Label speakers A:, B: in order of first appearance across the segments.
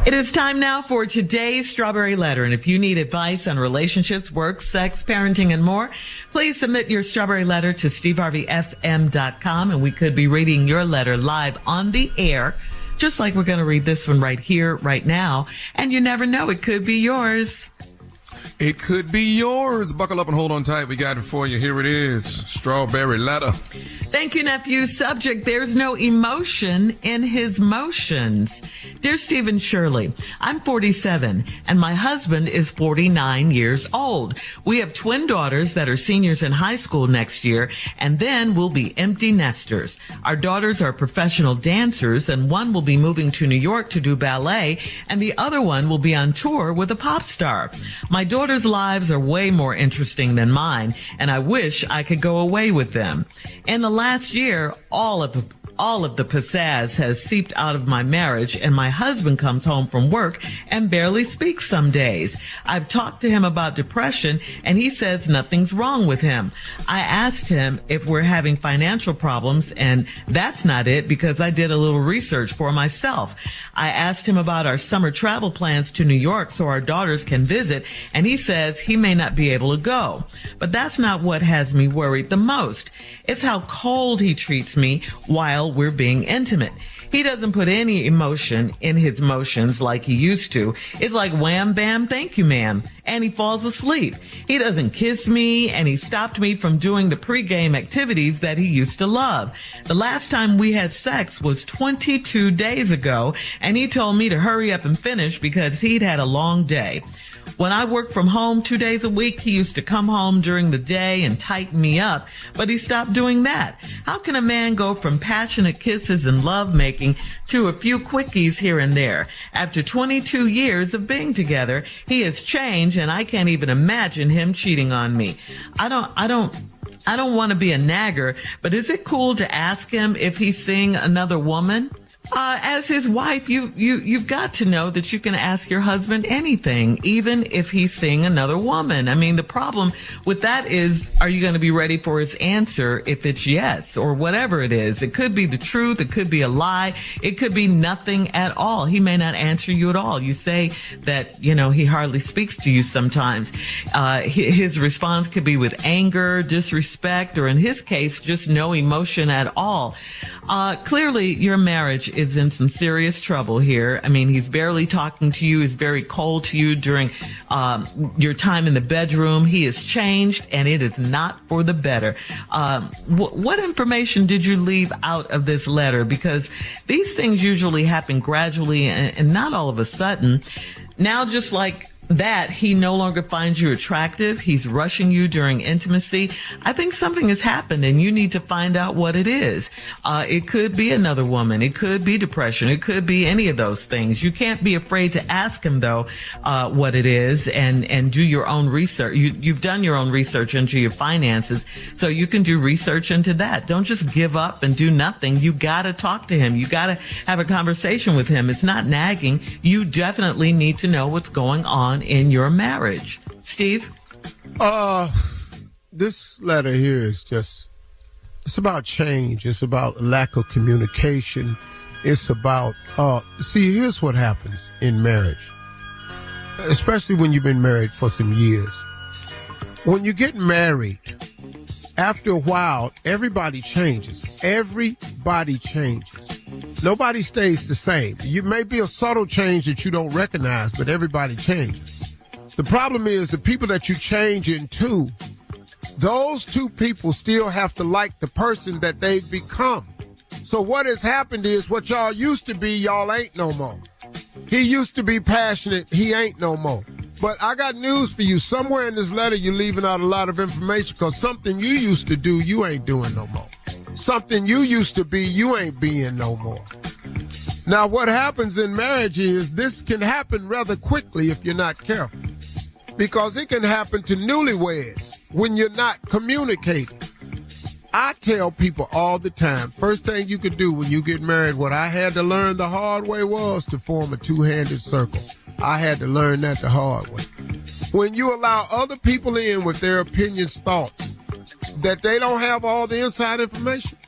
A: It is time now for today's Strawberry Letter. And if you need advice on relationships, work, sex, parenting, and more, please submit your Strawberry Letter to steveharveyfm.com. And we could be reading your letter live on the air, just like we're going to read this one right here, right now. And you never know, it could be yours.
B: It could be yours. Buckle up and hold on tight. We got it for you. Here it is. Strawberry Letter.
A: Thank you, nephew. Subject, there's no emotion in his motions. Dear Stephen Shirley, I'm 47 and my husband is 49 years old. We have twin daughters that are seniors in high school next year, and then we'll be empty nesters. Our daughters are professional dancers, and one will be moving to New York to do ballet, and the other one will be on tour with a pop star. My daughters' lives are way more interesting than mine, and I wish I could go away with them. In the last year, all of the pizzazz has seeped out of my marriage, and my husband comes home from work and barely speaks some days. I've talked to him about depression, and he says nothing's wrong with him. I asked him if we're having financial problems, and that's not it because I did a little research for myself. I asked him about our summer travel plans to New York so our daughters can visit, and he says he may not be able to go. But that's not what has me worried the most. It's how cold he treats me while we're being intimate. He doesn't put any emotion in his motions like he used to. It's like wham, bam, thank you, ma'am. And he falls asleep. He doesn't kiss me, and he stopped me from doing the pregame activities that he used to love. The last time we had sex was 22 days ago, and he told me to hurry up and finish because he'd had a long day. When I worked from home 2 days a week, he used to come home during the day and tighten me up, but he stopped doing that. How can a man go from passionate kisses and lovemaking to a few quickies here and there? After 22 years of being together, he has changed, and I can't even imagine him cheating on me. I don't want to be a nagger, but is it cool to ask him if he's seeing another woman? As his wife, you've got to know that you can ask your husband anything, even if he's seeing another woman. I mean, the problem with that is, are you going to be ready for his answer if it's yes or whatever it is? It could be the truth. It could be a lie. It could be nothing at all. He may not answer you at all. You say that, he hardly speaks to you sometimes. His response could be with anger, disrespect, or in his case, just no emotion at all. Clearly, your marriage is in some serious trouble here. I mean, he's barely talking to you. He's very cold to you during your time in the bedroom. He has changed, and it is not for the better. What information did you leave out of this letter? Because these things usually happen gradually and not all of a sudden. Now, just like that, he no longer finds you attractive. He's rushing you during intimacy. I think something has happened, and you need to find out what it is. It could be another woman. It could be depression. It could be any of those things. You can't be afraid to ask him, though, what it is, and do your own research. You've done your own research into your finances, so you can do research into that. Don't just give up and do nothing. You got to talk to him. You got to have a conversation with him. It's not nagging. You definitely need to know what's going on in your marriage. Steve?
C: This letter here is it's about change. It's about lack of communication. It's about, here's what happens in marriage, especially when you've been married for some years. When you get married, after a while, everybody changes. Everybody changes. Nobody stays the same. You may be a subtle change that you don't recognize, but everybody changes. The problem is the people that you change into, those two people still have to like the person that they've become. So what has happened is what y'all used to be, y'all ain't no more. He used to be passionate. He ain't no more. But I got news for you. Somewhere in this letter, you're leaving out a lot of information because something you used to do, you ain't doing no more. Something you used to be, you ain't being no more. Now, what happens in marriage is this can happen rather quickly if you're not careful. Because it can happen to newlyweds when you're not communicating. I tell people all the time, first thing you could do when you get married, what I had to learn the hard way was to form a two-handed circle. I had to learn that the hard way. When you allow other people in with their opinions, thoughts, that they don't have all the inside information,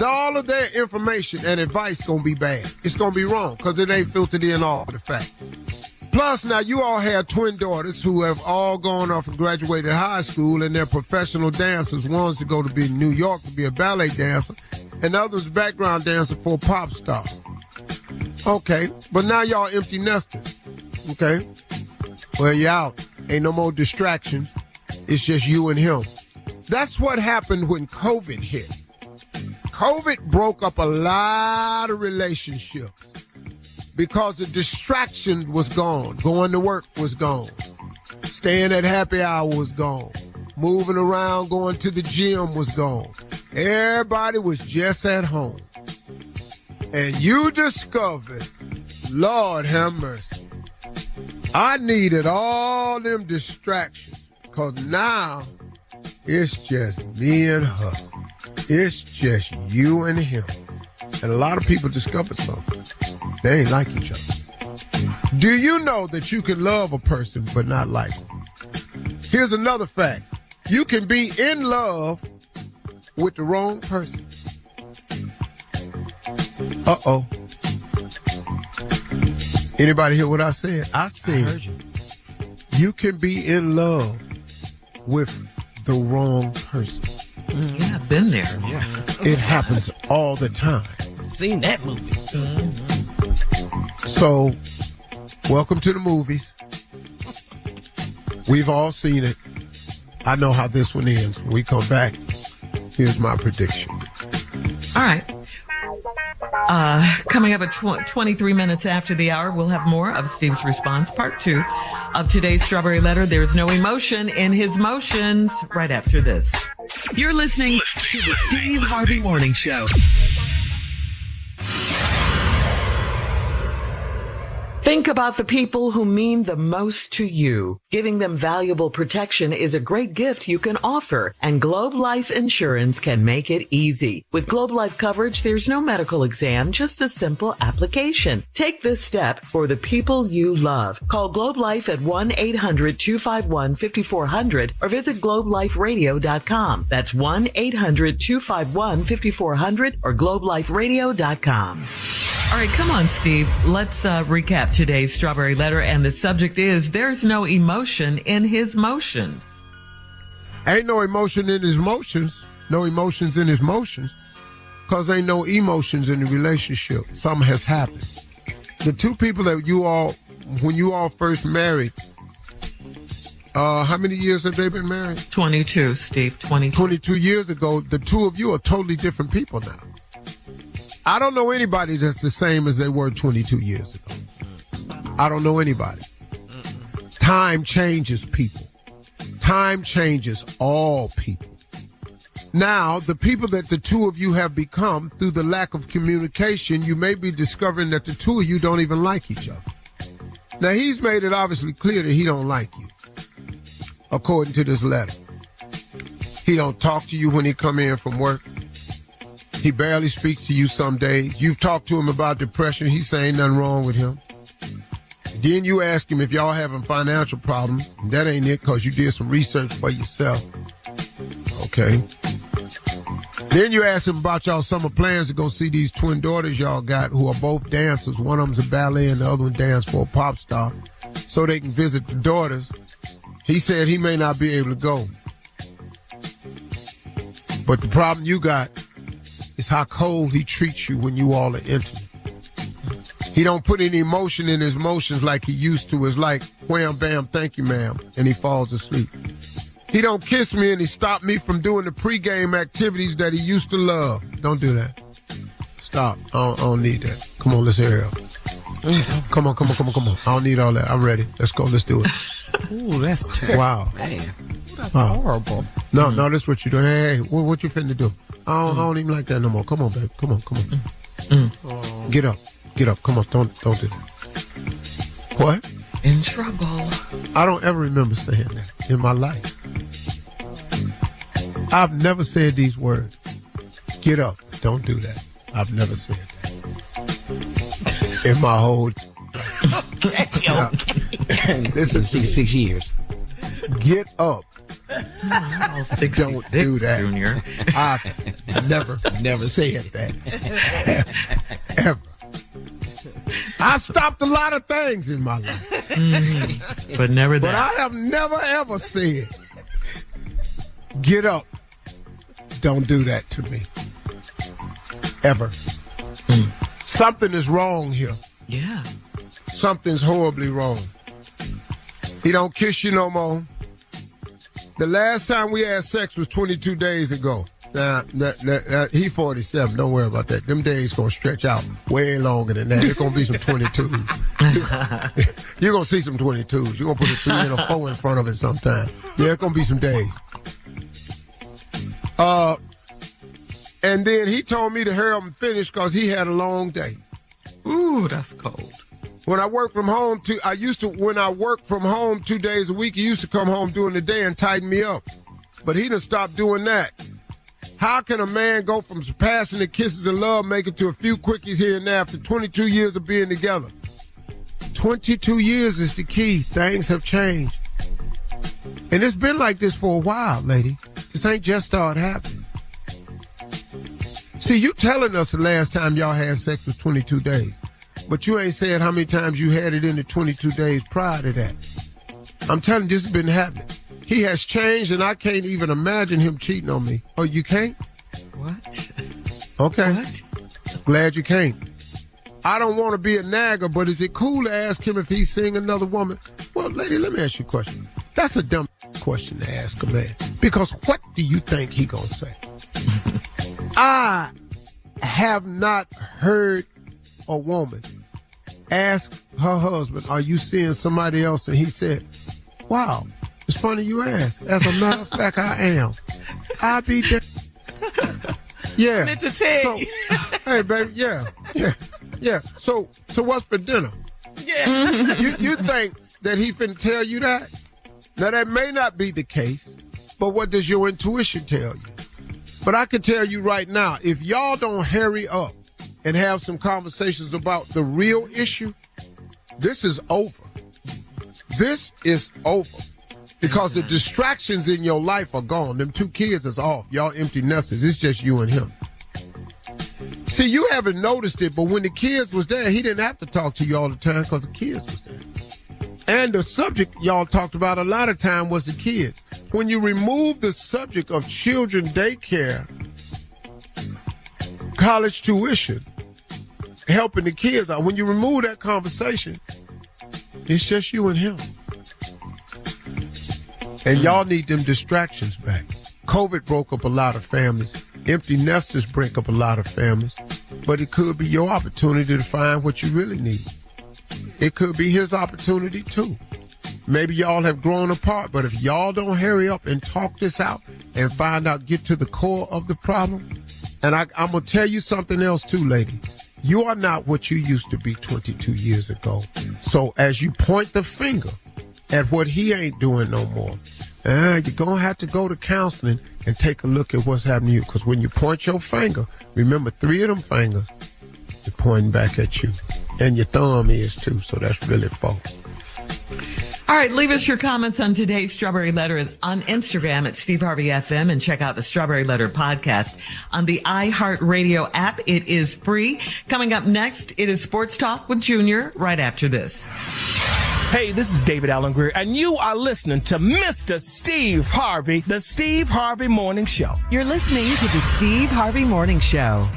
C: all of their information and advice going to be bad. It's going to be wrong because it ain't filtered in all the facts. Plus, now you all have twin daughters who have all gone off and graduated high school, and they're professional dancers. One's to go to be in New York to be a ballet dancer, and the other's background dancer for a pop star. Okay, but now y'all empty nesters. Okay, well, you out. Ain't no more distractions. It's just you and him. That's what happened when COVID hit. COVID broke up a lot of relationships because the distraction was gone. Going to work was gone. Staying at happy hour was gone. Moving around, going to the gym was gone. Everybody was just at home. And you discovered, Lord have mercy, I needed all them distractions because now it's just me and her. It's just you and him. And a lot of people discovered something. They ain't like each other. Do you know that you can love a person but not like them? Here's another fact. You can be in love with the wrong person. Uh-oh. Anybody hear what I said? I said you can be in love with the wrong person.
A: Yeah, I've been there.
D: Yeah.
C: It happens all the time.
D: Seen that movie.
C: So, welcome to the movies. We've all seen it. I know how this one ends. When we come back, here's my prediction.
A: All right. Coming up at 23 minutes after the hour, we'll have more of Steve's response, part 2 of today's Strawberry Letter. There's no emotion in his motions. Right after this.
E: You're listening to the Steve Harvey Morning Show.
A: Think about the people who mean the most to you. Giving them valuable protection is a great gift you can offer, and Globe Life Insurance can make it easy. With Globe Life coverage, there's no medical exam, just a simple application. Take this step for the people you love. Call Globe Life at 1-800-251-5400 or visit globeliferadio.com. That's 1-800-251-5400 or globeliferadio.com. All right, come on, Steve. Let's recap today's Strawberry Letter, and the subject is there's no emotion in his motions.
C: Ain't no emotion in his motions. No emotions in his motions. Because ain't no emotions in the relationship. Something has happened. The two people that you all, when you all first married, how many years have they been married?
A: 22, Steve, 22.
C: 22 years ago, the two of you are totally different people now. I don't know anybody that's the same as they were 22 years ago. I don't know anybody. Time changes people. Time changes all people. Now, the people that the two of you have become through the lack of communication, you may be discovering that the two of you don't even like each other. Now, he's made it obviously clear that he don't like you, according to this letter. He don't talk to you when he come in from work. He barely speaks to you some days. You've talked to him about depression. He's saying nothing wrong with him. Then you ask him if y'all having financial problems. That ain't it because you did some research for yourself. Okay. Then you ask him about y'all summer plans to go see these twin daughters y'all got who are both dancers. One of them's a ballet and the other one dance for a pop star so they can visit the daughters. He said he may not be able to go. But the problem you got is how cold he treats you when you all are intimate. He don't put any emotion in his motions like he used to. It's like, wham, bam, thank you, ma'am, and he falls asleep. He don't kiss me and he stopped me from doing the pregame activities that he used to love. Don't do that. Stop. I don't need that. Come on, let's hear it. Come on. I don't need all that. I'm ready. Let's go. Let's do it.
D: Ooh, that's terrible.
C: Wow.
D: Man, that's horrible.
C: No, that's what you do. Hey, what you finna do? I don't even like that no more. Come on, baby. Come on. Get up. Come on. Don't do that. What?
A: In trouble.
C: I don't ever remember saying that in my life. I've never said these words. Get up. Don't do that. I've never said that. In my whole
D: This is 6 years.
C: Get up.
A: Oh,
C: Don't do that.
A: Junior.
C: I've never said that. Ever. I've stopped a lot of things in my life.
A: But never that.
C: But I have never, ever said, get up. Don't do that to me. Ever. Something is wrong here.
A: Yeah.
C: Something's horribly wrong. He don't kiss you no more. The last time we had sex was 22 days ago. Now, he 47. Don't worry about that. Them days going to stretch out way longer than that. There's going to be some 22s. You're going to see some 22s. You're going to put a 3 and a 4 in front of it sometime. Yeah, it's going to be some days. And then he told me to hurry up and finish because he had a long day.
A: Ooh, that's cold.
C: When I work from home, when I work from home 2 days a week, he used to come home during the day and tighten me up. But he done stopped doing that. How can a man go from surpassing the kisses and love making to a few quickies here and there after 22 years of being together? 22 years is the key. Things have changed. And it's been like this for a while, lady. This ain't just started happening. See, you telling us the last time y'all had sex was 22 days. But you ain't said how many times you had it in the 22 days prior to that. I'm telling you, this has been happening. He has changed, and I can't even imagine him cheating on me. Oh, you can't?
A: What?
C: Okay.
A: What?
C: Glad you can't. I don't want to be a nagger, but is it cool to ask him if he's seeing another woman? Well, lady, let me ask you a question. That's a dumb question to ask a man. Because what do you think he gonna say? I have not heard a woman ask her husband, are you seeing somebody else? And he said, wow, it's funny you ask. As a matter of fact, I am. I be there. Yeah. So, hey, baby, yeah. So what's for dinner?
A: Yeah.
C: You think that he finna tell you that? Now, that may not be the case, but what does your intuition tell you? But I can tell you right now, if y'all don't hurry up and have some conversations about the real issue, this is over. This is over. Because the distractions in your life are gone. Them 2 kids is off. Y'all empty nesters. It's just you and him. See, you haven't noticed it, but when the kids was there, he didn't have to talk to you all the time because the kids was there. And the subject y'all talked about a lot of time was the kids. When you remove the subject of children daycare, college tuition, helping the kids out, when you remove that conversation, it's just you and him. And y'all need them distractions back. COVID broke up a lot of families. Empty nesters break up a lot of families. But it could be your opportunity to find what you really need. It could be his opportunity too. Maybe y'all have grown apart, but if y'all don't hurry up and talk this out and find out, get to the core of the problem. And I'm going to tell you something else too, lady. You are not what you used to be 22 years ago. So as you point the finger at what he ain't doing no more, you're going to have to go to counseling and take a look at what's happening to you. Because when you point your finger, remember 3 of them fingers, they're pointing back at you. And your thumb is too, so that's really 4.
A: All right, leave us your comments on today's Strawberry Letter on Instagram at Steve Harvey FM, and check out the Strawberry Letter podcast on the iHeartRadio app. It is free. Coming up next, it is Sports Talk with Junior right after this.
F: Hey, this is David Allen Greer, and you are listening to Mr. Steve Harvey, the Steve Harvey Morning Show.
E: You're listening to the Steve Harvey Morning Show.